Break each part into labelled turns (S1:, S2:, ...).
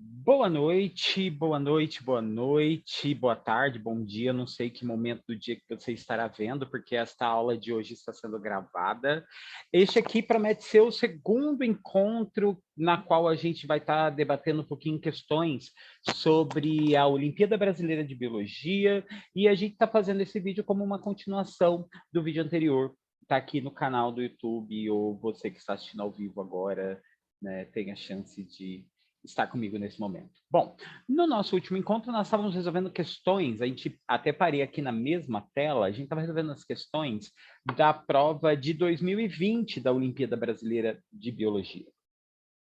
S1: Boa noite, boa noite, boa noite, boa tarde, bom dia. Não sei que momento do dia que você estará vendo, porque esta aula de hoje está sendo gravada. Este aqui promete ser o segundo encontro na qual a gente vai estar debatendo um pouquinho questões sobre a Olimpíada Brasileira de Biologia, e a gente está fazendo esse vídeo como uma continuação do vídeo anterior. Está aqui no canal do YouTube, ou você que está assistindo ao vivo agora, né, tem a chance de estar comigo nesse momento. Bom, no nosso último encontro, nós estávamos resolvendo questões, a gente até parei aqui na mesma tela, a gente estava resolvendo as questões da prova de 2020 da Olimpíada Brasileira de Biologia.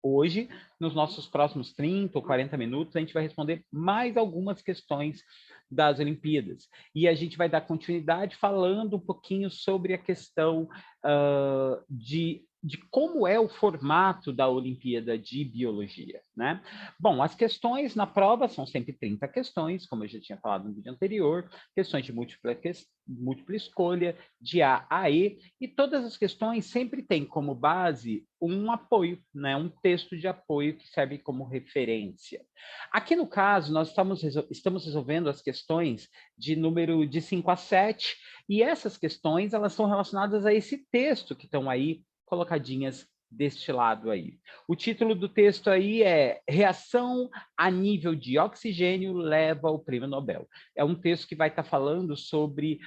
S1: Hoje, nos nossos próximos 30 ou 40 minutos, a gente vai responder mais algumas questões das Olimpíadas. E a gente vai dar continuidade falando um pouquinho sobre a questão de como é o formato da Olimpíada de Biologia, né? Bom, as questões na prova são sempre 30 questões, como eu já tinha falado no vídeo anterior, questões de múltipla escolha, de A a E, e todas as questões sempre têm como base um apoio, né? Um texto de apoio que serve como referência. Aqui no caso, nós estamos resolvendo as questões de número de 5 a 7, e essas questões elas são relacionadas a esse texto que estão aí colocadinhas deste lado aí. O título do texto aí é Reação a nível de oxigênio leva ao prêmio Nobel. É um texto que vai estar falando sobre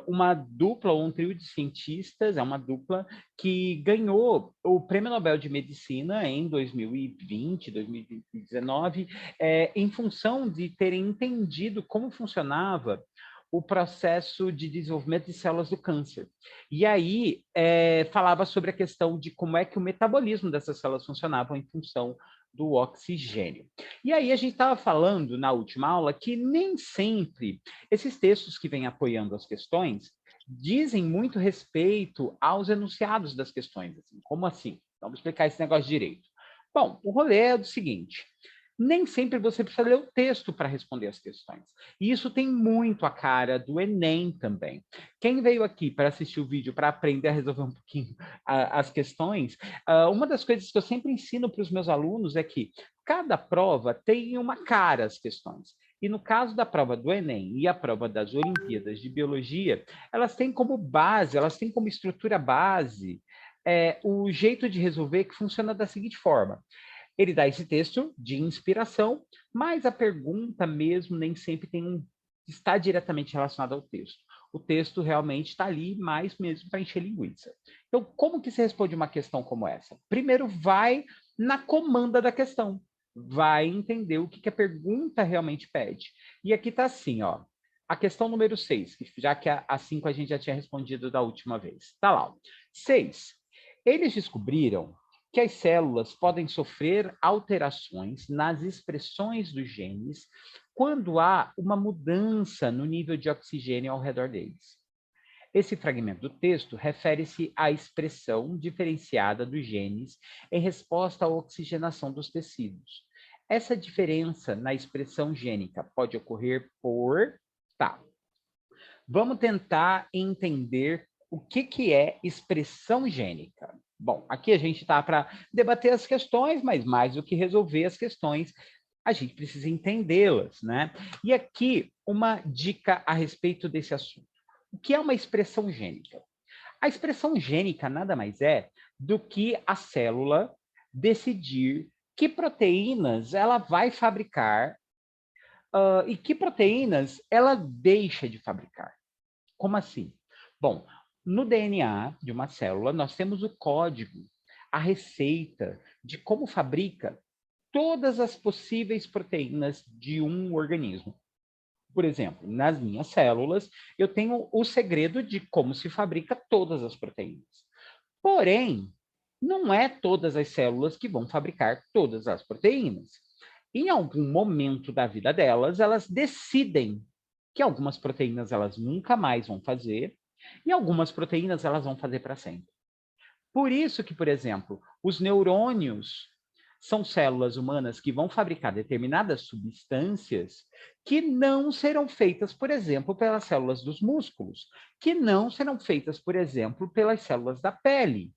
S1: uma dupla ou um trio de cientistas, é uma dupla que ganhou o Prêmio Nobel de Medicina em 2020, 2019, em função de terem entendido como funcionava o processo de desenvolvimento de células do câncer. E aí falava sobre a questão de como é que o metabolismo dessas células funcionava em função do oxigênio. E aí a gente estava falando na última aula que nem sempre esses textos que vêm apoiando as questões dizem muito respeito aos enunciados das questões. Assim. Como assim? Vamos explicar esse negócio direito. Bom, o rolê é o seguinte: nem sempre você precisa ler o texto para responder as questões. E isso tem muito a cara do Enem também. Quem veio aqui para assistir o vídeo para aprender a resolver um pouquinho as questões, uma das coisas que eu sempre ensino para os meus alunos é que cada prova tem uma cara as questões. E no caso da prova do Enem e a prova das Olimpíadas de Biologia, elas têm como base, elas têm como estrutura base o jeito de resolver que funciona da seguinte forma. Ele dá esse texto de inspiração, mas a pergunta mesmo nem sempre está diretamente relacionada ao texto. O texto realmente está ali mais mesmo para encher linguiça. Então, como que se responde uma questão como essa? Primeiro, vai na comanda da questão. Vai entender o que a pergunta realmente pede. E aqui está assim, ó. A questão número 6, já que a 5 a gente já tinha respondido da última vez. Está lá. 6. Eles descobriram que as células podem sofrer alterações nas expressões dos genes quando há uma mudança no nível de oxigênio ao redor deles. Esse fragmento do texto refere-se à expressão diferenciada dos genes em resposta à oxigenação dos tecidos. Essa diferença na expressão gênica pode ocorrer por... Tá. Vamos tentar entender o que é expressão gênica. Bom, aqui a gente está para debater as questões, mas mais do que resolver as questões, a gente precisa entendê-las, né? E aqui uma dica a respeito desse assunto. O que é uma expressão gênica? A expressão gênica nada mais é do que a célula decidir que proteínas ela vai fabricar e que proteínas ela deixa de fabricar. Como assim? Bom, no DNA de uma célula, nós temos o código, a receita de como fabrica todas as possíveis proteínas de um organismo. Por exemplo, nas minhas células, eu tenho o segredo de como se fabrica todas as proteínas. Porém, não é todas as células que vão fabricar todas as proteínas. Em algum momento da vida delas, elas decidem que algumas proteínas elas nunca mais vão fazer e algumas proteínas elas vão fazer para sempre. Por isso que, por exemplo, os neurônios são células humanas que vão fabricar determinadas substâncias que não serão feitas, por exemplo, pelas células dos músculos, que não serão feitas, por exemplo, pelas células da pele.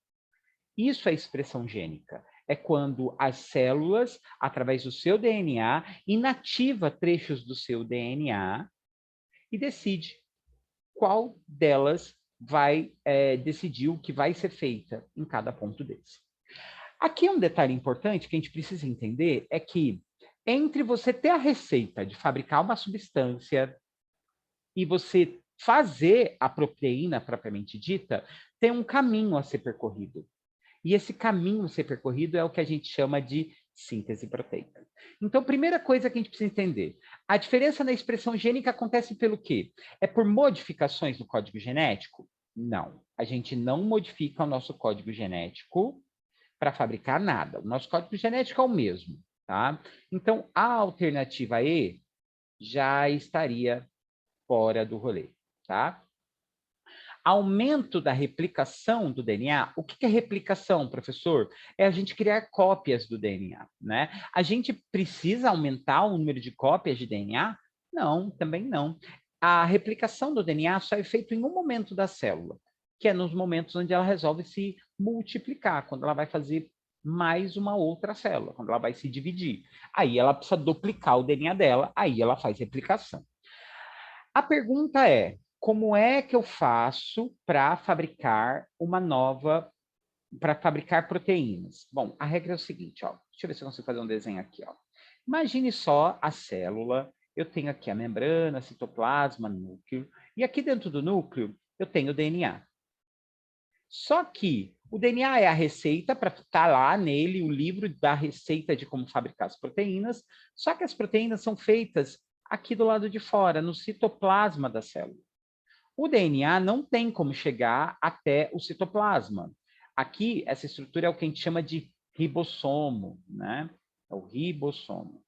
S1: Isso é expressão gênica. é quando as células, através do seu DNA, inativa trechos do seu DNA e decide qual delas vai decidir o que vai ser feita em cada ponto desse. Aqui um detalhe importante que a gente precisa entender é que entre você ter a receita de fabricar uma substância e você fazer a proteína propriamente dita, tem um caminho a ser percorrido. E esse caminho a ser percorrido é o que a gente chama de síntese proteica. Então, primeira coisa que a gente precisa entender, a diferença na expressão gênica acontece pelo quê? É por modificações no código genético? Não, a gente não modifica o nosso código genético para fabricar nada. O nosso código genético é o mesmo, tá? Então, a alternativa E já estaria fora do rolê, tá? Aumento da replicação do DNA. O que é replicação, professor? É a gente criar cópias do DNA, né? A gente precisa aumentar o número de cópias de DNA? Não, também não. A replicação do DNA só é feita em um momento da célula, que é nos momentos onde ela resolve se multiplicar, quando ela vai fazer mais uma outra célula, quando ela vai se dividir. Aí ela precisa duplicar o DNA dela, aí ela faz replicação. A pergunta é, como é que eu faço para fabricar para fabricar proteínas? Bom, a regra é o seguinte, ó. Deixa eu ver se eu consigo fazer um desenho aqui, ó. Imagine só a célula, eu tenho aqui a membrana, citoplasma, núcleo, e aqui dentro do núcleo eu tenho o DNA. Só que o DNA é a receita para estar lá nele, o livro da receita de como fabricar as proteínas, só que as proteínas são feitas aqui do lado de fora, no citoplasma da célula. O DNA não tem como chegar até o citoplasma. Aqui, essa estrutura é o que a gente chama de ribossomo, né? É o ribossomo.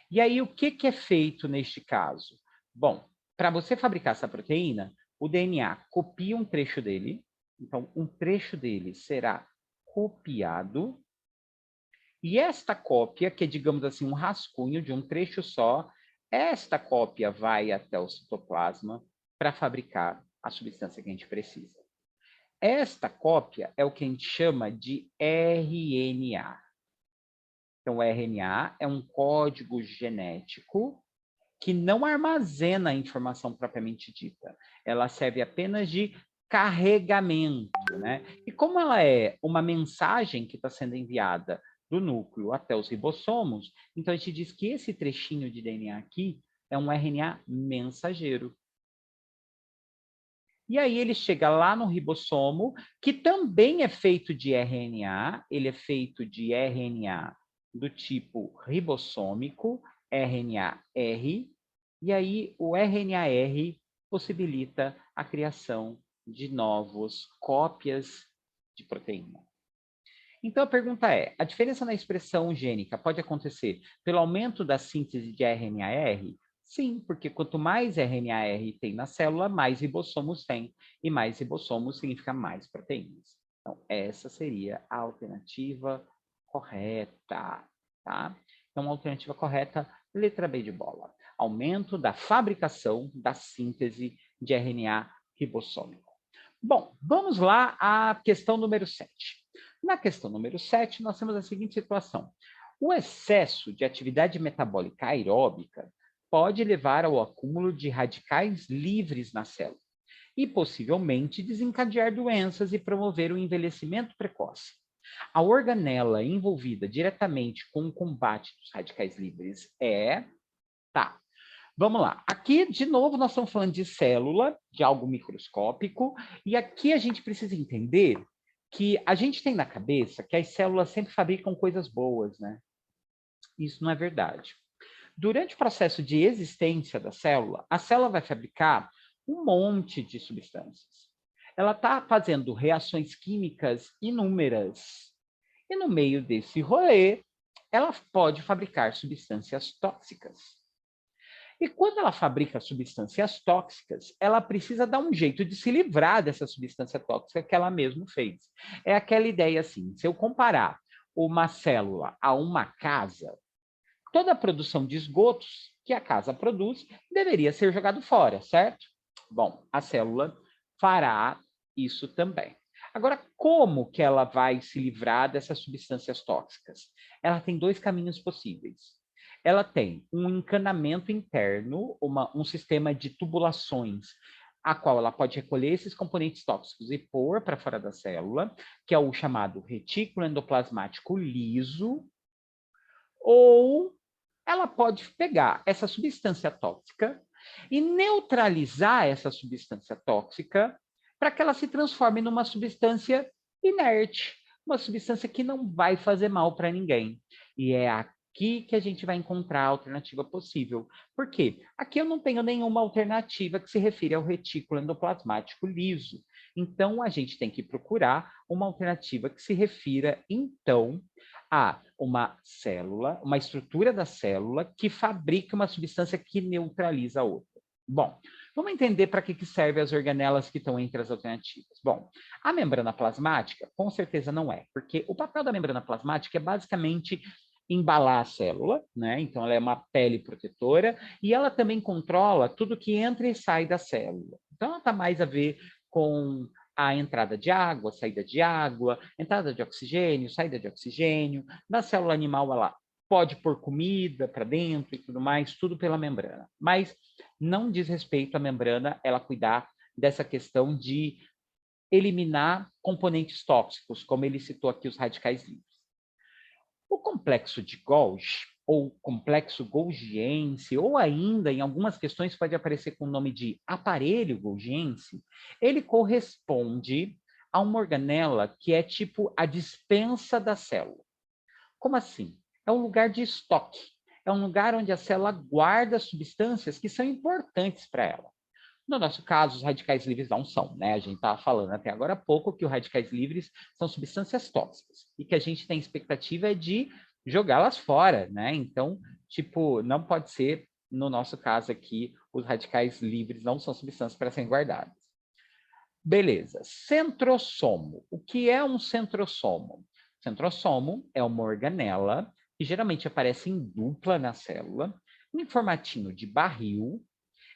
S1: E aí, o que é feito neste caso? Bom, para você fabricar essa proteína, o DNA copia um trecho dele, então, um trecho dele será copiado, e esta cópia, que é, digamos assim, um rascunho de um trecho só, esta cópia vai até o citoplasma para fabricar a substância que a gente precisa. Esta cópia é o que a gente chama de RNA. Então, o RNA é um código genético que não armazena a informação propriamente dita. Ela serve apenas de carregamento, né? E como ela é uma mensagem que está sendo enviada do núcleo até os ribossomos, então a gente diz que esse trechinho de DNA aqui é um RNA mensageiro. E aí ele chega lá no ribossomo, que também é feito de RNA, ele é feito de RNA do tipo ribossômico, RNA-R, e aí o RNA-R possibilita a criação de novas cópias de proteína. Então a pergunta é, a diferença na expressão gênica pode acontecer pelo aumento da síntese de RNA-R? Sim, porque quanto mais RNA-R tem na célula, mais ribossomos tem, e mais ribossomos significa mais proteínas. Então essa seria a alternativa correta, tá? Então a alternativa correta, letra B de bola. Aumento da fabricação da síntese de RNA ribossômico. Bom, vamos lá à questão número 7. Na questão número 7, nós temos a seguinte situação. O excesso de atividade metabólica aeróbica pode levar ao acúmulo de radicais livres na célula e possivelmente desencadear doenças e promover o envelhecimento precoce. A organela envolvida diretamente com o combate dos radicais livres é... Tá, vamos lá. Aqui, de novo, nós estamos falando de célula, de algo microscópico, e aqui a gente precisa entender que a gente tem na cabeça que as células sempre fabricam coisas boas, né? Isso não é verdade. Durante o processo de existência da célula, a célula vai fabricar um monte de substâncias. Ela está fazendo reações químicas inúmeras. E no meio desse rolê, ela pode fabricar substâncias tóxicas. E quando ela fabrica substâncias tóxicas, ela precisa dar um jeito de se livrar dessa substância tóxica que ela mesma fez. É aquela ideia assim, se eu comparar uma célula a uma casa, toda a produção de esgotos que a casa produz deveria ser jogado fora, certo? Bom, a célula fará isso também. Agora, como que ela vai se livrar dessas substâncias tóxicas? Ela tem dois caminhos possíveis. Ela tem um encanamento interno, um sistema de tubulações, a qual ela pode recolher esses componentes tóxicos e pôr para fora da célula, que é o chamado retículo endoplasmático liso, ou ela pode pegar essa substância tóxica e neutralizar essa substância tóxica para que ela se transforme numa substância inerte, uma substância que não vai fazer mal para ninguém. E é aqui que a gente vai encontrar a alternativa possível. Por quê? Aqui eu não tenho nenhuma alternativa que se refira ao retículo endoplasmático liso. Então, a gente tem que procurar uma alternativa que se refira, então, a uma célula, uma estrutura da célula que fabrica uma substância que neutraliza a outra. Bom, vamos entender para que servem as organelas que estão entre as alternativas. Bom, a membrana plasmática, com certeza não é, porque o papel da membrana plasmática é basicamente embalar a célula, né? Então ela é uma pele protetora e ela também controla tudo que entra e sai da célula. Então ela está mais a ver com a entrada de água, saída de água, entrada de oxigênio, saída de oxigênio. Na célula animal, ela pode pôr comida para dentro e tudo mais, tudo pela membrana. Mas não diz respeito à membrana ela cuidar dessa questão de eliminar componentes tóxicos, como ele citou aqui os radicais livres. O complexo de Golgi, ou complexo golgiense, ou ainda, em algumas questões, pode aparecer com o nome de aparelho golgiense, ele corresponde a uma organela que é tipo a dispensa da célula. Como assim? É um lugar de estoque, é um lugar onde a célula guarda substâncias que são importantes para ela. No nosso caso, os radicais livres não são, né? A gente estava falando até agora há pouco que os radicais livres são substâncias tóxicas e que a gente tem expectativa de jogá-las fora, né? Então, tipo, não pode ser, no nosso caso aqui, os radicais livres não são substâncias para serem guardadas. Beleza. Centrossomo. O que é um centrossomo? Centrossomo é uma organela que geralmente aparece em dupla na célula, em formatinho de barril.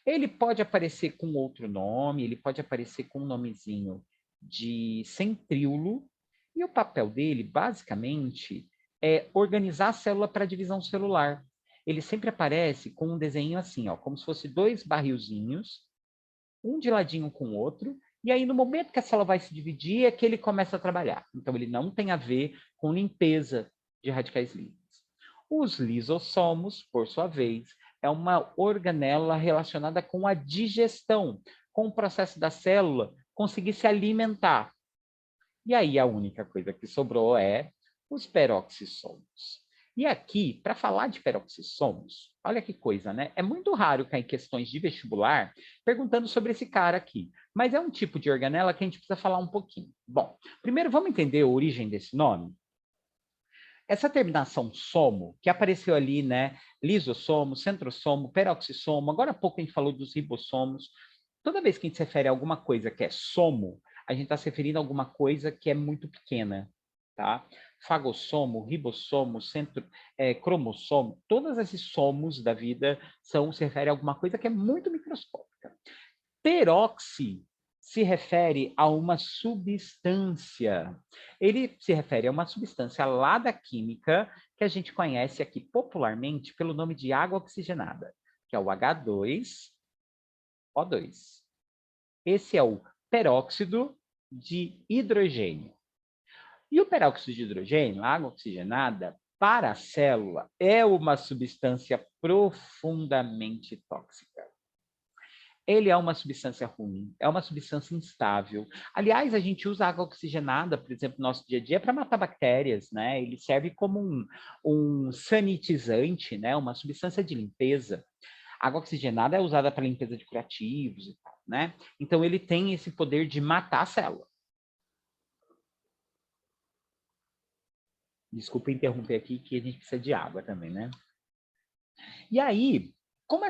S1: Ele pode aparecer com outro nome, ele pode aparecer com um nomezinho de centríolo, e o papel dele, basicamente, é organizar a célula para divisão celular. Ele sempre aparece com um desenho assim, ó, como se fosse dois barrilzinhos, um de ladinho com o outro, e aí no momento que a célula vai se dividir é que ele começa a trabalhar. Então ele não tem a ver com limpeza de radicais livres. Os lisossomos, por sua vez, é uma organela relacionada com a digestão, com o processo da célula conseguir se alimentar. E aí a única coisa que sobrou é os peroxissomos. E aqui, para falar de peroxissomos, olha que coisa, né? É muito raro cair questões de vestibular perguntando sobre esse cara aqui, mas é um tipo de organela que a gente precisa falar um pouquinho. Bom, primeiro vamos entender a origem desse nome? Essa terminação somo, que apareceu ali, né? Lisossomo, centrossomo, peroxissomo, agora há pouco a gente falou dos ribossomos. Toda vez que a gente se refere a alguma coisa que é somo, a gente está se referindo a alguma coisa que é muito pequena, tá? Fagossomo, ribossomo, cromossomo, todos esses somos da vida se refere a alguma coisa que é muito microscópica. Peróxi se refere a uma substância. Ele se refere a uma substância lá da química que a gente conhece aqui popularmente pelo nome de água oxigenada, que é o H2O2. Esse é o peróxido de hidrogênio. E o peróxido de hidrogênio, a água oxigenada, para a célula, é uma substância profundamente tóxica. Ele é uma substância ruim, é uma substância instável. Aliás, a gente usa água oxigenada, por exemplo, no nosso dia a dia para matar bactérias, né? Ele serve como um sanitizante, né? Uma substância de limpeza. A água oxigenada é usada para limpeza de curativos e tal, né? Então, ele tem esse poder de matar a célula. Desculpa interromper aqui, que a gente precisa de água também, né? E aí, como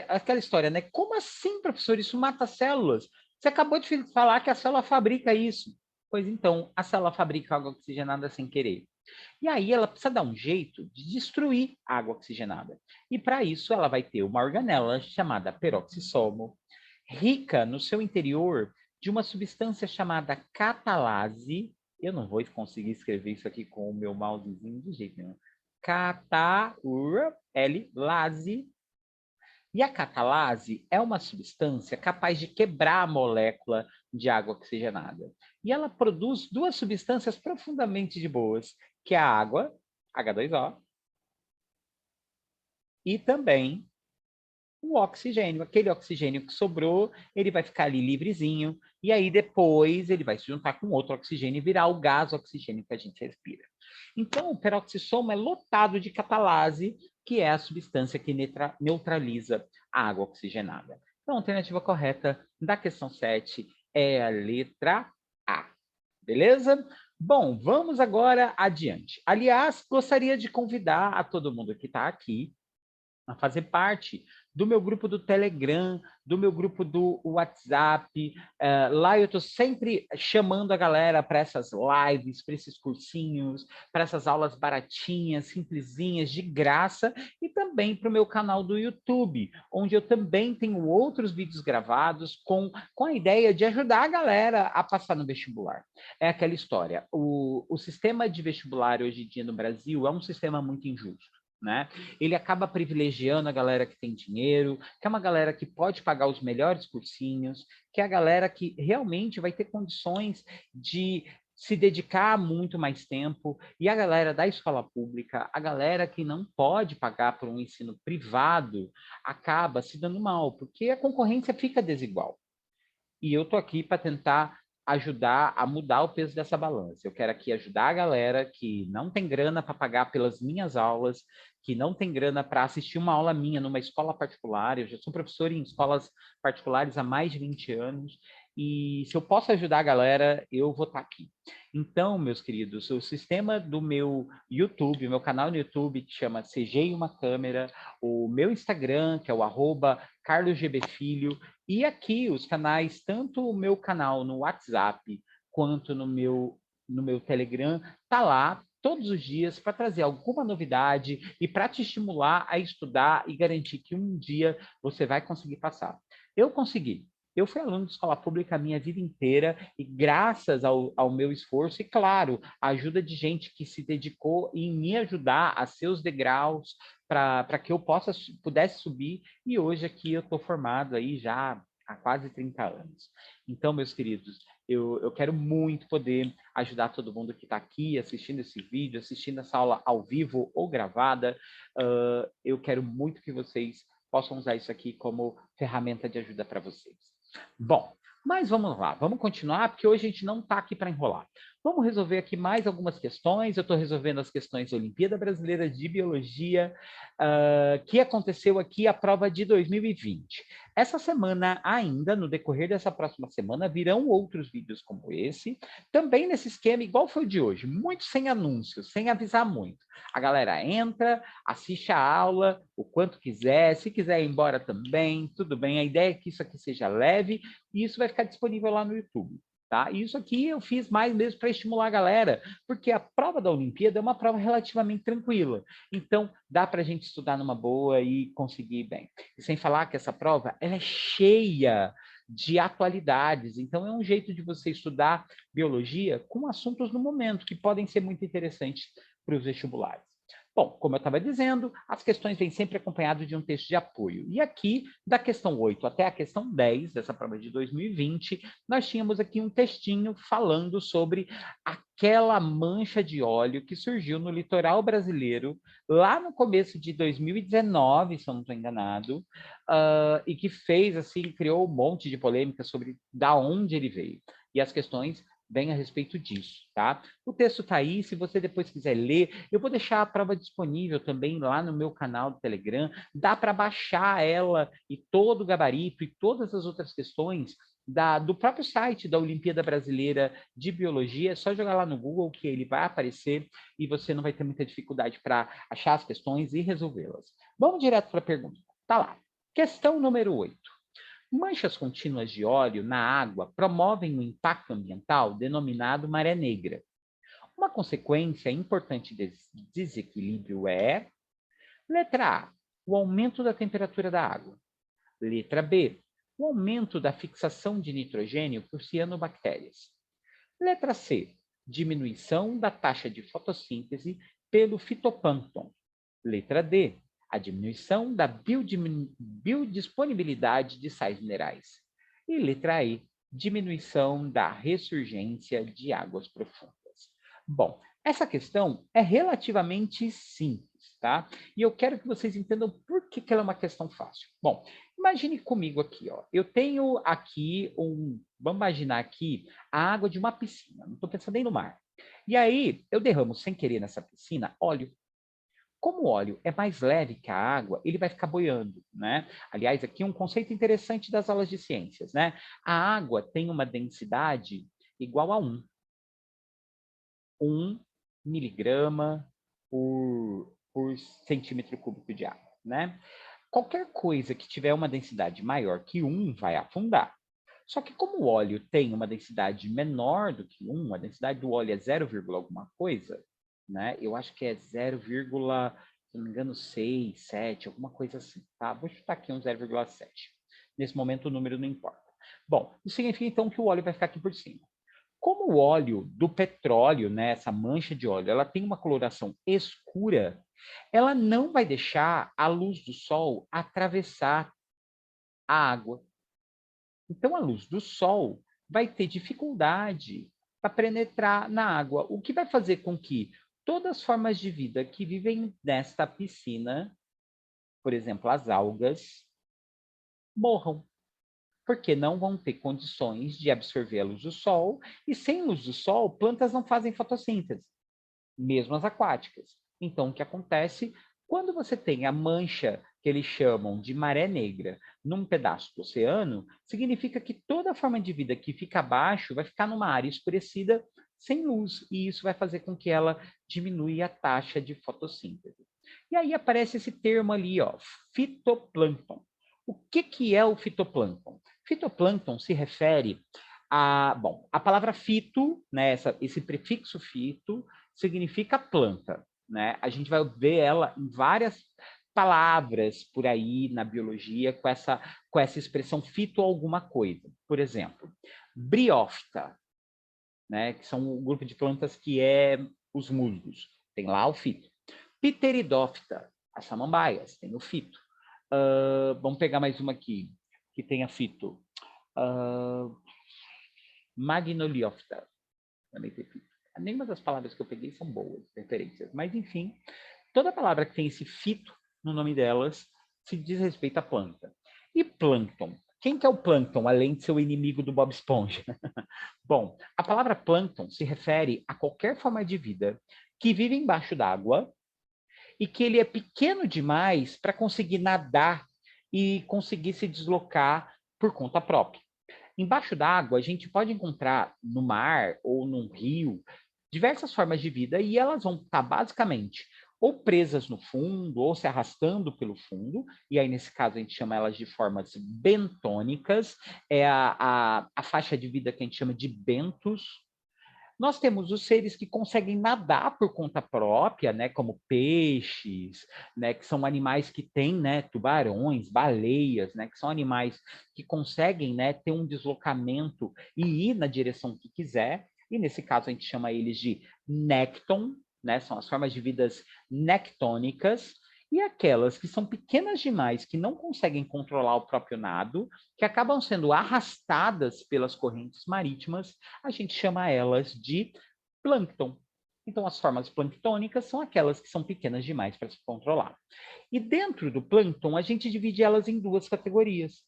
S1: aquela história, né? Como assim, professor, isso mata células? Você acabou de falar que a célula fabrica isso. Pois então, a célula fabrica água oxigenada sem querer. E aí ela precisa dar um jeito de destruir a água oxigenada. E para isso ela vai ter uma organela chamada peroxissomo, rica no seu interior de uma substância chamada catalase. Eu não vou conseguir escrever isso aqui com o meu mousezinho de jeito nenhum. Catalase. E a catalase é uma substância capaz de quebrar a molécula de água oxigenada. E ela produz duas substâncias profundamente de boas, que é a água, H2O, e também o oxigênio. Aquele oxigênio que sobrou, ele vai ficar ali livrezinho, e aí depois ele vai se juntar com outro oxigênio e virar o gás oxigênio que a gente respira. Então, o peroxissomo é lotado de catalase, que é a substância que neutraliza a água oxigenada. Então, a alternativa correta da questão 7 é a letra A. Beleza? Bom, vamos agora adiante. Aliás, gostaria de convidar a todo mundo que está aqui a fazer parte do meu grupo do Telegram, do meu grupo do WhatsApp. Lá eu estou sempre chamando a galera para essas lives, para esses cursinhos, para essas aulas baratinhas, simplesinhas, de graça, e também para o meu canal do YouTube, onde eu também tenho outros vídeos gravados com a ideia de ajudar a galera a passar no vestibular. É aquela história, o sistema de vestibular hoje em dia no Brasil é um sistema muito injusto. Né? Ele acaba privilegiando a galera que tem dinheiro, que é uma galera que pode pagar os melhores cursinhos, que é a galera que realmente vai ter condições de se dedicar muito mais tempo, e a galera da escola pública, a galera que não pode pagar por um ensino privado, acaba se dando mal, porque a concorrência fica desigual. E eu estou aqui para tentar ajudar a mudar o peso dessa balança. Eu quero aqui ajudar a galera que não tem grana para pagar pelas minhas aulas, que não tem grana para assistir uma aula minha numa escola particular. Eu já sou professor em escolas particulares há mais de 20 anos, e se eu posso ajudar a galera, eu vou estar aqui. Então, meus queridos, o sistema do meu YouTube, meu canal no YouTube, que chama CG e uma Câmera, o meu Instagram, que é o @carlosgbfilho, e aqui os canais, tanto o meu canal no WhatsApp quanto no meu Telegram, tá lá todos os dias para trazer alguma novidade e para te estimular a estudar e garantir que um dia você vai conseguir passar. Eu consegui. Eu fui aluno de escola pública a minha vida inteira e graças ao meu esforço e, claro, a ajuda de gente que se dedicou em me ajudar a seus degraus para que eu pudesse subir, e hoje aqui eu estou formado aí já há quase 30 anos. Então, meus queridos, eu quero muito poder ajudar todo mundo que está aqui assistindo esse vídeo, assistindo essa aula ao vivo ou gravada. Eu quero muito que vocês possam usar isso aqui como ferramenta de ajuda para vocês. Bom, mas vamos lá, vamos continuar, porque hoje a gente não está aqui para enrolar. Vamos resolver aqui mais algumas questões. Eu estou resolvendo as questões da Olimpíada Brasileira de Biologia, que aconteceu aqui a prova de 2020. Essa semana ainda, no decorrer dessa próxima semana, virão outros vídeos como esse, também nesse esquema igual foi o de hoje, muito sem anúncios, sem avisar muito. A galera entra, assiste a aula o quanto quiser, se quiser ir embora também, tudo bem. A ideia é que isso aqui seja leve e isso vai ficar disponível lá no YouTube. Tá? E isso aqui eu fiz mais mesmo para estimular a galera, porque a prova da Olimpíada é uma prova relativamente tranquila. Então, dá para a gente estudar numa boa e conseguir bem. E sem falar que essa prova ela é cheia de atualidades. Então, é um jeito de você estudar biologia com assuntos no momento, que podem ser muito interessantes para os vestibulares. Bom, como eu estava dizendo, as questões vêm sempre acompanhadas de um texto de apoio. E aqui, da questão 8 até a questão 10 dessa prova de 2020, nós tínhamos aqui um textinho falando sobre aquela mancha de óleo que surgiu no litoral brasileiro lá no começo de 2019, se eu não estou enganado, e que fez, assim, criou um monte de polêmica sobre da onde ele veio. E as questões bem a respeito disso, tá? O texto está aí, se você depois quiser ler, eu vou deixar a prova disponível também lá no meu canal do Telegram, dá para baixar ela e todo o gabarito e todas as outras questões do próprio site da Olimpíada Brasileira de Biologia, é só jogar lá no Google que ele vai aparecer e você não vai ter muita dificuldade para achar as questões e resolvê-las. Vamos direto para a pergunta. Tá lá. Questão número 8. Manchas contínuas de óleo na água promovem um impacto ambiental denominado maré negra. Uma consequência importante desse desequilíbrio é: letra A, o aumento da temperatura da água. Letra B, O aumento da fixação de nitrogênio por cianobactérias. Letra C, diminuição da taxa de fotossíntese pelo fitoplâncton. Letra D, a diminuição da biodisponibilidade de sais minerais. E letra E, diminuição da ressurgência de águas profundas. Bom, essa questão é relativamente simples, tá? E eu quero que vocês entendam por que ela é uma questão fácil. Bom, imagine comigo aqui, ó. Eu tenho aqui vamos imaginar aqui a água de uma piscina, não estou pensando nem no mar. E aí, eu derramo sem querer nessa piscina óleo. Como o óleo é mais leve que a água, ele vai ficar boiando, né? Aliás, aqui um conceito interessante das aulas de ciências, né? A água tem uma densidade igual a 1 miligrama por centímetro cúbico de água, né? Qualquer coisa que tiver uma densidade maior que 1 vai afundar. Só que como o óleo tem uma densidade menor do que 1, a densidade do óleo é 0, alguma coisa, né? Eu acho que é 0, se não me engano, 6, 7, alguma coisa assim, tá? Vou chutar aqui um 0,7. Nesse momento o número não importa. Bom, isso significa então que o óleo vai ficar aqui por cima. Como o óleo do petróleo, né, essa mancha de óleo, ela tem uma coloração escura, ela não vai deixar a luz do sol atravessar a água. Então, a luz do sol vai ter dificuldade para penetrar na água, o que vai fazer com que todas as formas de vida que vivem nesta piscina, por exemplo, as algas, morram, porque não vão ter condições de absorver a luz do sol, e sem luz do sol, plantas não fazem fotossíntese, mesmo as aquáticas. Então, o que acontece? Quando você tem a mancha que eles chamam de maré negra num pedaço do oceano, significa que toda a forma de vida que fica abaixo vai ficar numa área escurecida sem luz, e isso vai fazer com que ela diminua a taxa de fotossíntese. E aí aparece esse termo ali, ó, fitoplâncton. O que é o fitoplâncton? Fitoplâncton se refere a palavra fito, né, esse prefixo fito, significa planta, né? A gente vai ver ela em várias palavras por aí na biologia com essa expressão fito alguma coisa. Por exemplo, briófita, né, que são o grupo de plantas que é os musgos, tem lá o fito. Pteridófita, as samambaias, tem o fito. Vamos pegar mais uma aqui, que tenha fito. Magnoliófita, também tem fito. Nenhuma das palavras que eu peguei são boas referências, mas enfim, toda palavra que tem esse fito no nome delas se diz respeito à planta. E plâncton? Quem que é o plâncton, além de ser o inimigo do Bob Esponja? Bom, a palavra plâncton se refere a qualquer forma de vida que vive embaixo d'água e que ele é pequeno demais para conseguir nadar e conseguir se deslocar por conta própria. Embaixo d'água, a gente pode encontrar no mar ou num rio diversas formas de vida e elas vão estar basicamente ou presas no fundo ou se arrastando pelo fundo, e aí nesse caso a gente chama elas de formas bentônicas, é a faixa de vida que a gente chama de bentos. Nós temos os seres que conseguem nadar por conta própria, né, como peixes, né, que são animais que têm, né, tubarões, baleias, né, que são animais que conseguem, né, ter um deslocamento e ir na direção que quiser. E nesse caso a gente chama eles de nécton, né, são as formas de vidas nectônicas. E aquelas que são pequenas demais, que não conseguem controlar o próprio nado, que acabam sendo arrastadas pelas correntes marítimas, a gente chama elas de plâncton. Então, as formas planctônicas são aquelas que são pequenas demais para se controlar. E dentro do plâncton, a gente divide elas em duas categorias.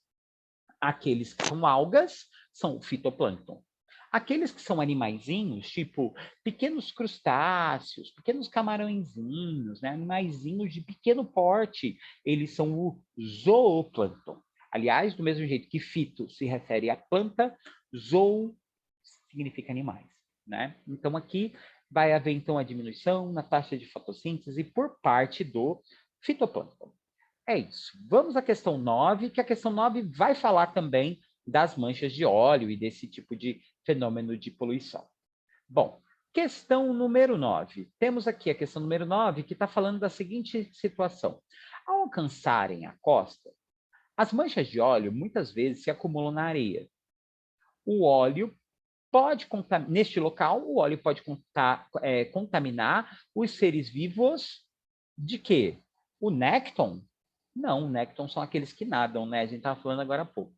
S1: Aqueles que são algas são o fitoplâncton. Aqueles que são animaizinhos, tipo pequenos crustáceos, pequenos camarõezinhos, né, animaizinhos de pequeno porte, eles são o zooplâncton. Aliás, do mesmo jeito que fito se refere à planta, zoo significa animais, né? Então aqui vai haver então a diminuição na taxa de fotossíntese por parte do fitoplâncton. É isso. Vamos à questão 9, que a questão 9 vai falar também das manchas de óleo e desse tipo de fenômeno de poluição. Bom, questão número 9. Temos aqui a questão número 9, que está falando da seguinte situação. Ao alcançarem a costa, As manchas de óleo, muitas vezes, se acumulam na areia. O óleo pode, neste local, o óleo pode contaminar os seres vivos de quê? O nécton? Não, o nécton são aqueles que nadam, né? A gente estava falando agora há pouco.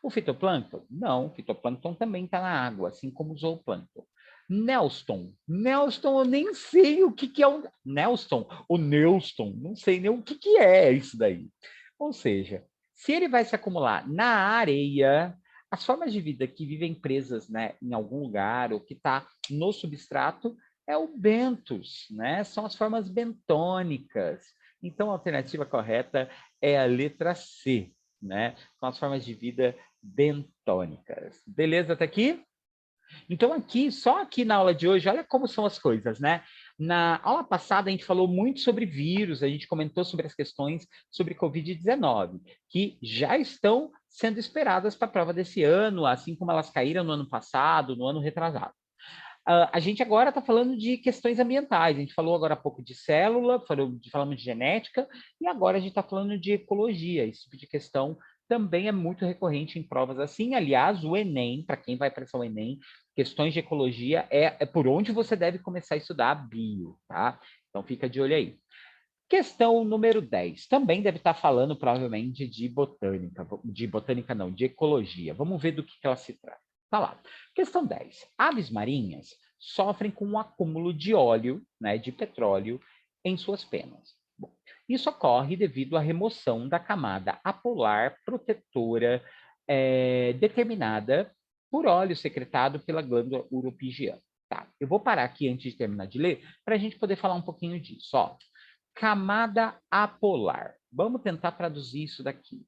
S1: O fitoplâncton? Não, o fitoplâncton também está na água, assim como o zooplâncton. Nelston. Nelston, eu nem sei o que é o Nelston, o Neuston, não sei nem o que é isso daí. Ou seja, se ele vai se acumular na areia, as formas de vida que vivem presas, né, em algum lugar ou que está no substrato é o bentos, né? São as formas bentônicas. Então, a alternativa correta é a letra C, né? São as formas de vida bentônicas. Beleza até aqui? Então, aqui, só aqui na aula de hoje, olha como são as coisas, né? Na aula passada, a gente falou muito sobre vírus, a gente comentou sobre as questões sobre Covid-19, que já estão sendo esperadas para a prova desse ano, assim como elas caíram no ano passado, no ano retrasado. A gente agora está falando de questões ambientais, a gente falou agora há pouco de célula, falamos de genética, e agora a gente está falando de ecologia. Esse tipo de questão também é muito recorrente em provas assim. Aliás, o Enem, para quem vai prestar o Enem, questões de ecologia é por onde você deve começar a estudar bio, tá? Então fica de olho aí. Questão número 10. Também deve estar falando, provavelmente, de botânica não, de ecologia. Vamos ver do que ela se trata. Tá lá. Questão 10. Aves marinhas sofrem com um acúmulo de óleo, né, de petróleo, em suas penas. Bom, isso ocorre devido à remoção da camada apolar protetora determinada por óleo secretado pela glândula uropigiana. Tá, eu vou parar aqui antes de terminar de ler, para a gente poder falar um pouquinho disso. Ó, camada apolar. Vamos tentar traduzir isso daqui.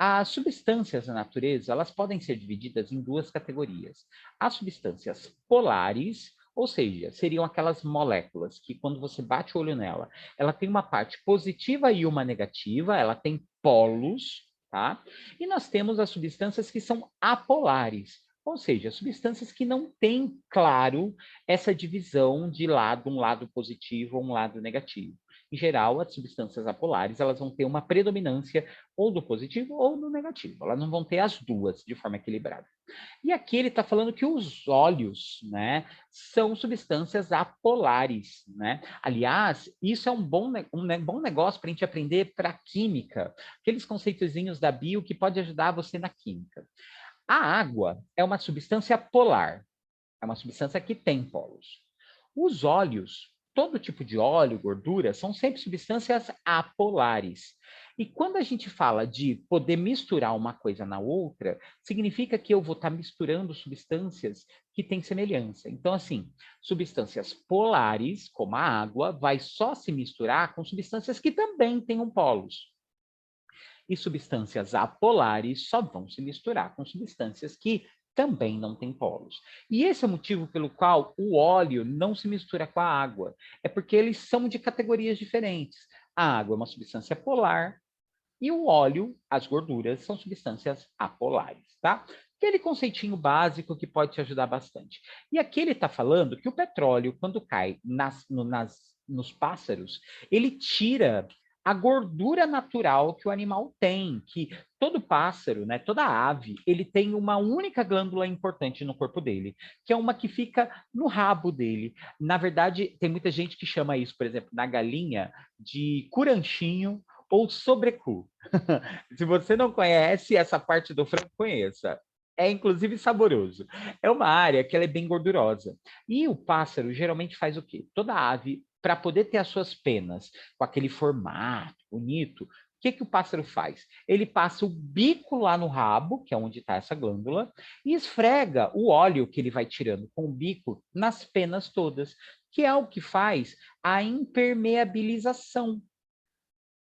S1: As substâncias da natureza, elas podem ser divididas em duas categorias. As substâncias polares, ou seja, seriam aquelas moléculas que quando você bate o olho nela, ela tem uma parte positiva e uma negativa, ela tem polos, tá? E nós temos as substâncias que são apolares, ou seja, substâncias que não têm, claro, essa divisão de lado, um lado positivo ou um lado negativo. Em geral, as substâncias apolares, elas vão ter uma predominância ou do positivo ou do negativo. Elas não vão ter as duas de forma equilibrada. E aqui ele está falando que os óleos, né, são substâncias apolares, né? Aliás, isso é um bom negócio para a gente aprender para química, aqueles conceitozinhos da bio que pode ajudar você na química. A água é uma substância polar, é uma substância que tem polos. Os óleos, todo tipo de óleo, gordura, são sempre substâncias apolares. E quando a gente fala de poder misturar uma coisa na outra, significa que eu vou estar misturando substâncias que têm semelhança. Então, assim, substâncias polares, como a água, vai só se misturar com substâncias que também tenham polos. E substâncias apolares só vão se misturar com substâncias que também não têm polos. E esse é o motivo pelo qual o óleo não se mistura com a água. É porque eles são de categorias diferentes. A água é uma substância polar e o óleo, as gorduras, são substâncias apolares, tá? Aquele conceitinho básico que pode te ajudar bastante. E aqui ele está falando que o petróleo, quando cai nos pássaros, ele tira a gordura natural que o animal tem, que todo pássaro, né, toda ave, ele tem uma única glândula importante no corpo dele, que é uma que fica no rabo dele. Na verdade, tem muita gente que chama isso, por exemplo, na galinha, de curanchinho ou sobrecu. Se você não conhece essa parte do frango, conheça. É inclusive saboroso. É uma área que ela é bem gordurosa. E o pássaro geralmente faz o quê? Toda ave, para poder ter as suas penas com aquele formato bonito, o que, que o pássaro faz? Ele passa o bico lá no rabo, que é onde está essa glândula, e esfrega o óleo que ele vai tirando com o bico nas penas todas, que é o que faz a impermeabilização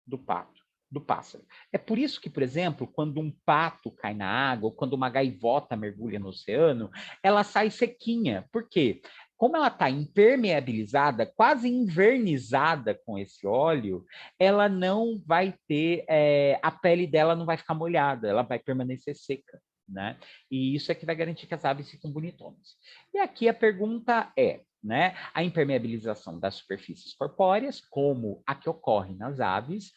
S1: do pato, do pássaro. É por isso que, por exemplo, quando um pato cai na água, ou quando uma gaivota mergulha no oceano, ela sai sequinha. Por quê? Como ela está impermeabilizada, quase invernizada com esse óleo, ela não vai ter, a pele dela não vai ficar molhada, ela vai permanecer seca, né? E isso é que vai garantir que as aves ficam bonitonas. E aqui a pergunta é, né? A impermeabilização das superfícies corpóreas, como a que ocorre nas aves,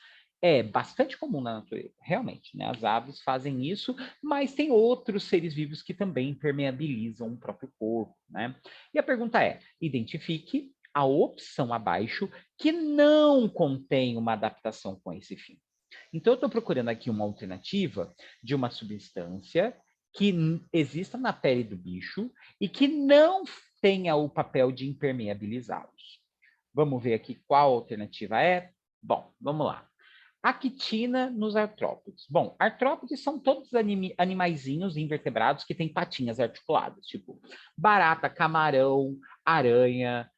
S1: É bastante comum na natureza, realmente, né? As aves fazem isso, mas tem outros seres vivos que também impermeabilizam o próprio corpo, né? E a pergunta é: identifique a opção abaixo que não contém uma adaptação com esse fim. Então, eu estou procurando aqui uma alternativa de uma substância que exista na pele do bicho e que não tenha o papel de impermeabilizá-los. Vamos ver aqui qual alternativa é? Bom, vamos lá. A quitina nos artrópodes. Bom, artrópodes são todos animaizinhos invertebrados que têm patinhas articuladas, tipo barata, camarão, aranha,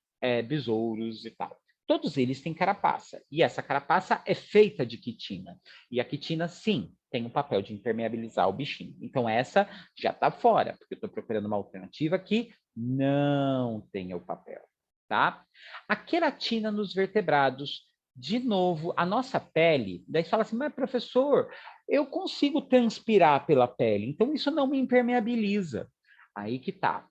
S1: besouros e tal. Todos eles têm carapaça, e essa carapaça é feita de quitina. E a quitina, sim, tem o papel de impermeabilizar o bichinho. Então, essa já está fora, porque eu estou procurando uma alternativa que não tenha o papel, tá? A queratina nos vertebrados. De novo, a nossa pele, daí você fala assim, mas professor, eu consigo transpirar pela pele, então isso não me impermeabiliza. Aí que tá.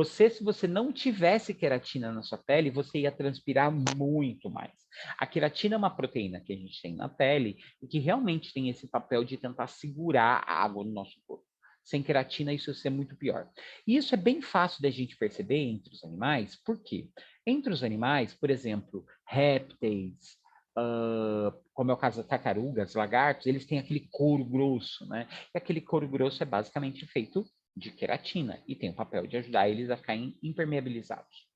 S1: Se você não tivesse queratina na sua pele, você ia transpirar muito mais. A queratina é uma proteína que a gente tem na pele e que realmente tem esse papel de tentar segurar a água no nosso corpo. Sem queratina, isso ia ser muito pior. E isso é bem fácil da gente perceber entre os animais, por quê? Entre os animais, por exemplo, répteis, como é o caso das tartarugas, lagartos, eles têm aquele couro grosso, né? E aquele couro grosso é basicamente feito de queratina e tem o papel de ajudar eles a ficarem impermeabilizados.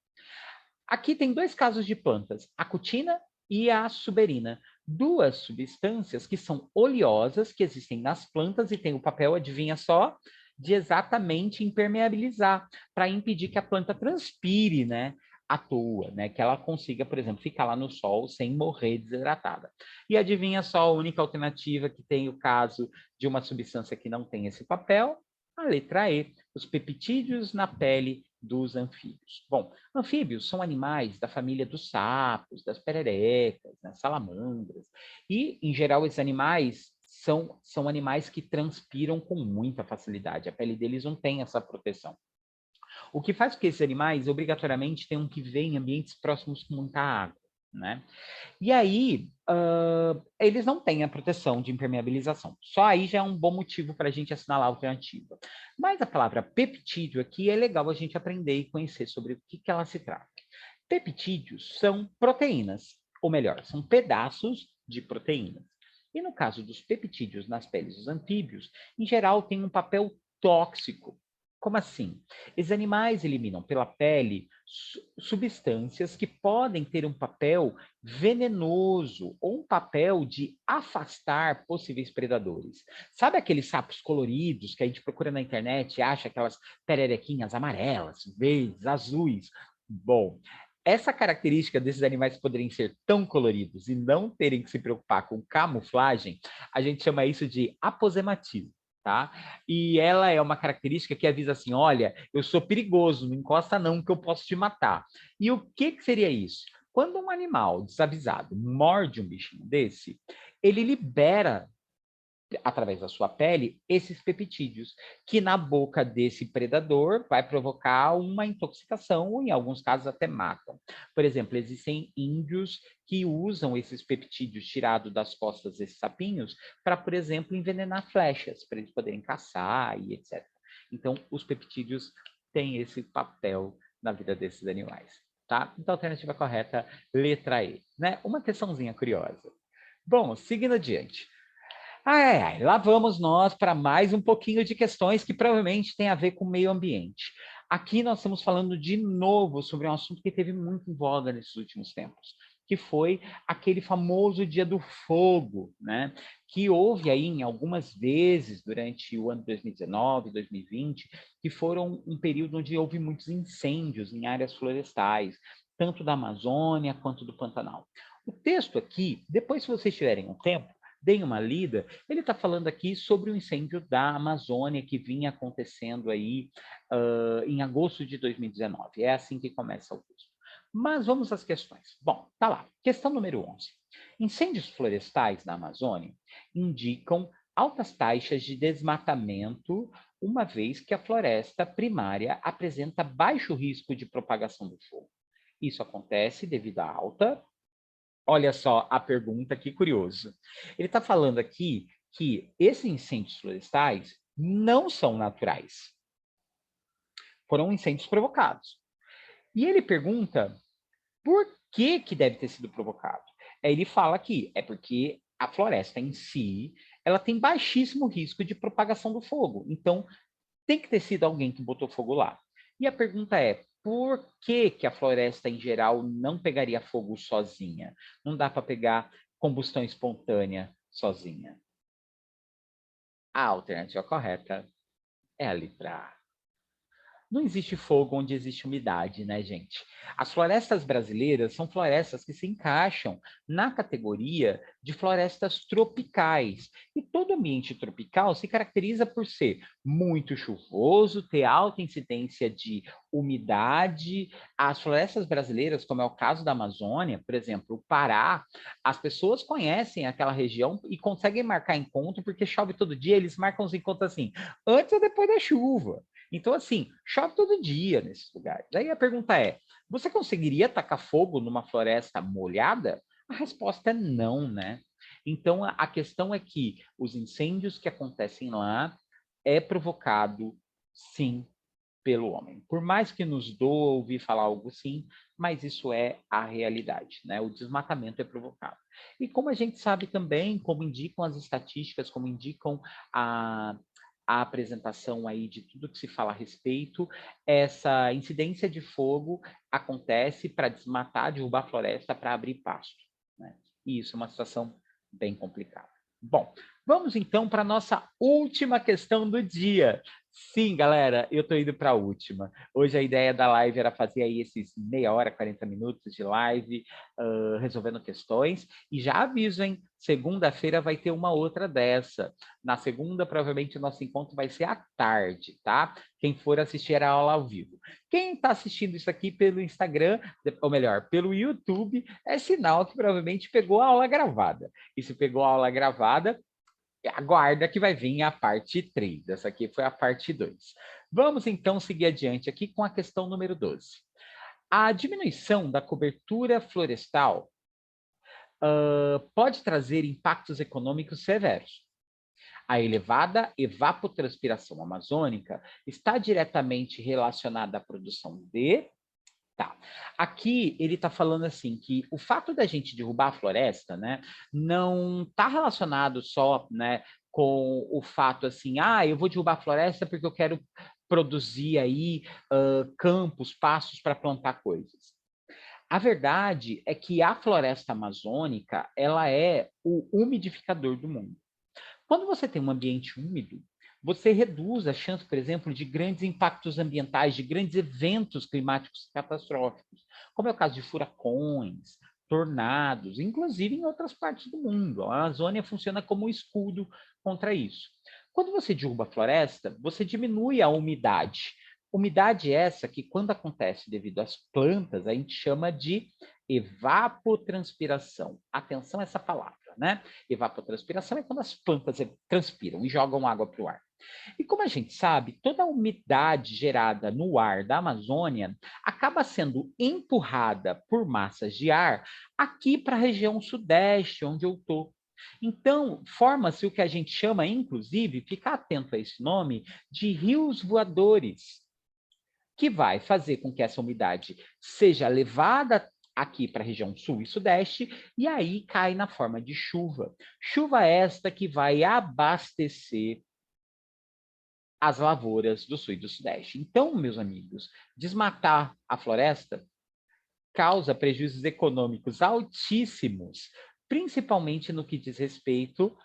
S1: Aqui tem dois casos de plantas, a cutina e a suberina. Duas substâncias que são oleosas, que existem nas plantas e têm o papel, adivinha só, de exatamente impermeabilizar, para impedir que a planta transpire, né? À toa, né? Que ela consiga, por exemplo, ficar lá no sol sem morrer desidratada. E adivinha só a única alternativa que tem o caso de uma substância que não tem esse papel? A letra E, os peptídeos na pele dos anfíbios. Bom, anfíbios são animais da família dos sapos, das pererecas, né, salamandras. E, em geral, esses animais são animais que transpiram com muita facilidade. A pele deles não tem essa proteção. O que faz com que esses animais, obrigatoriamente, tenham que viver em ambientes próximos com muita água, né? E aí, eles não têm a proteção de impermeabilização. Só aí já é um bom motivo para a gente assinalar a alternativa. Mas a palavra peptídeo aqui é legal a gente aprender e conhecer sobre o que ela se trata. Peptídeos são proteínas, ou melhor, são pedaços de proteínas. E no caso dos peptídeos nas peles dos anfíbios, em geral, tem um papel tóxico. Como assim? Esses animais eliminam pela pele substâncias que podem ter um papel venenoso ou um papel de afastar possíveis predadores. Sabe aqueles sapos coloridos que a gente procura na internet e acha aquelas pererequinhas amarelas, verdes, azuis? Bom, essa característica desses animais poderem ser tão coloridos e não terem que se preocupar com camuflagem, a gente chama isso de aposematismo. Tá? E ela é uma característica que avisa assim, olha, eu sou perigoso, não encosta não que eu posso te matar. E o que seria isso? Quando um animal desavisado morde um bichinho desse, ele libera através da sua pele, esses peptídeos, que na boca desse predador vai provocar uma intoxicação, ou em alguns casos até matam. Por exemplo, existem índios que usam esses peptídeos tirados das costas desses sapinhos para, por exemplo, envenenar flechas, para eles poderem caçar e etc. Então, os peptídeos têm esse papel na vida desses animais. Tá? Então, a alternativa correta, letra E. Né? Uma questãozinha curiosa. Bom, seguindo adiante. Ai, ai, lá vamos nós para mais um pouquinho de questões que provavelmente têm a ver com o meio ambiente. Aqui nós estamos falando de novo sobre um assunto que teve muito em voga nesses últimos tempos, que foi aquele famoso Dia do Fogo, né? Que houve aí em algumas vezes durante o ano 2019, 2020, que foram um período onde houve muitos incêndios em áreas florestais, tanto da Amazônia quanto do Pantanal. O texto aqui, depois se vocês tiverem um tempo, deem uma lida, ele está falando aqui sobre o incêndio da Amazônia que vinha acontecendo aí em agosto de 2019. É assim que começa o texto. Mas vamos às questões. Bom, tá lá. Questão número 11. Incêndios florestais na Amazônia indicam altas taxas de desmatamento, uma vez que a floresta primária apresenta baixo risco de propagação do fogo. Isso acontece devido à alta Olha só a pergunta, que curioso. Ele está falando aqui que esses incêndios florestais não são naturais, foram incêndios provocados. E ele pergunta por que que deve ter sido provocado. Aí ele fala aqui, é porque a floresta em si, ela tem baixíssimo risco de propagação do fogo. Então, tem que ter sido alguém que botou fogo lá. E a pergunta é, por que que a floresta em geral não pegaria fogo sozinha? Não dá para pegar combustão espontânea sozinha. A alternativa correta é a letra A. Não existe fogo onde existe umidade, né, gente? As florestas brasileiras são florestas que se encaixam na categoria de florestas tropicais. E todo ambiente tropical se caracteriza por ser muito chuvoso, ter alta incidência de umidade. As florestas brasileiras, como é o caso da Amazônia, por exemplo, o Pará, as pessoas conhecem aquela região e conseguem marcar encontro, porque chove todo dia, eles marcam os encontros assim, antes ou depois da chuva. Então, assim, chove todo dia nesses lugares. Aí a pergunta é: você conseguiria tacar fogo numa floresta molhada? A resposta é não, né? Então, a questão é que os incêndios que acontecem lá é provocado, sim, pelo homem. Por mais que nos doa ouvir falar algo assim, mas isso é a realidade, né? O desmatamento é provocado. E como a gente sabe também, como indicam as estatísticas, como indicam a, a apresentação aí de tudo que se fala a respeito, essa incidência de fogo acontece para desmatar, derrubar a floresta para abrir pasto, né? E isso é uma situação bem complicada. Bom, vamos então para a nossa última questão do dia. Sim, galera, eu tô indo para a última. Hoje a ideia da live era fazer aí esses meia hora, 40 minutos de live, resolvendo questões. E já aviso, hein? Segunda-feira vai ter uma outra dessa. Na segunda, provavelmente, o nosso encontro vai ser à tarde, tá? Quem for assistir a aula ao vivo. Quem está assistindo isso aqui pelo Instagram, ou melhor, pelo YouTube, é sinal que provavelmente pegou a aula gravada. E se pegou a aula gravada, aguarda que vai vir a parte 3. Essa aqui foi a parte 2. Vamos então seguir adiante aqui com a questão número 12. A diminuição da cobertura florestal pode trazer impactos econômicos severos. A elevada evapotranspiração amazônica está diretamente relacionada à produção de... Tá. Aqui ele está falando assim que o fato da gente derrubar a floresta, né, não está relacionado só, né, com o fato assim, eu vou derrubar a floresta porque eu quero produzir aí campos, pastos para plantar coisas. A verdade é que a floresta amazônica, ela é o umidificador do mundo. Quando você tem um ambiente úmido, você reduz a chance, por exemplo, de grandes impactos ambientais, de grandes eventos climáticos catastróficos, como é o caso de furacões, tornados, inclusive em outras partes do mundo. A Amazônia funciona como um escudo contra isso. Quando você derruba a floresta, você diminui a umidade. Umidade essa que, quando acontece devido às plantas, a gente chama de evapotranspiração. Atenção a essa palavra, né? Evapotranspiração é quando as plantas transpiram e jogam água para o ar. E como a gente sabe, toda a umidade gerada no ar da Amazônia acaba sendo empurrada por massas de ar aqui para a região sudeste, onde eu estou. Então, forma-se o que a gente chama, inclusive, ficar atento a esse nome, de rios voadores, que vai fazer com que essa umidade seja levada aqui para a região sul e sudeste, e aí cai na forma de chuva. Chuva esta que vai abastecer as lavouras do sul e do sudeste. Então, meus amigos, desmatar a floresta causa prejuízos econômicos altíssimos, principalmente no que diz respeito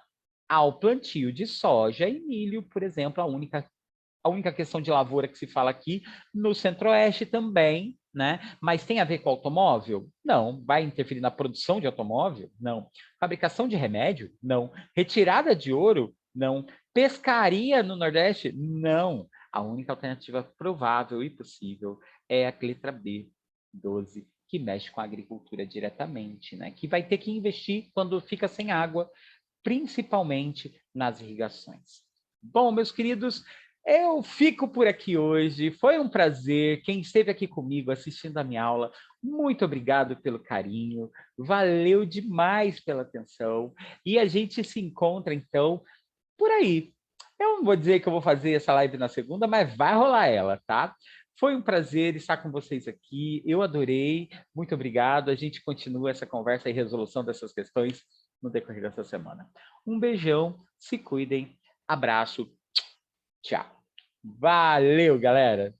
S1: ao plantio de soja e milho, por exemplo, a única questão de lavoura que se fala aqui, no Centro-Oeste também, né? Mas tem a ver com automóvel? Não. Vai interferir na produção de automóvel? Não. Fabricação de remédio? Não. Retirada de ouro? Não. Pescaria no Nordeste? Não. A única alternativa provável e possível é a letra B, 12, que mexe com a agricultura diretamente, né? Que vai ter que investir quando fica sem água, principalmente nas irrigações. Bom, meus queridos, Eu fico por aqui hoje. Foi um prazer. Quem esteve aqui comigo assistindo a minha aula, muito obrigado pelo carinho. Valeu demais pela atenção. E a gente se encontra, então, por aí. Eu não vou dizer que eu vou fazer essa live na segunda, mas vai rolar ela, tá? Foi um prazer estar com vocês aqui. Eu adorei. Muito obrigado. A gente continua essa conversa e resolução dessas questões no decorrer dessa semana. Um beijão. Se cuidem. Abraço. Tchau. Valeu, galera!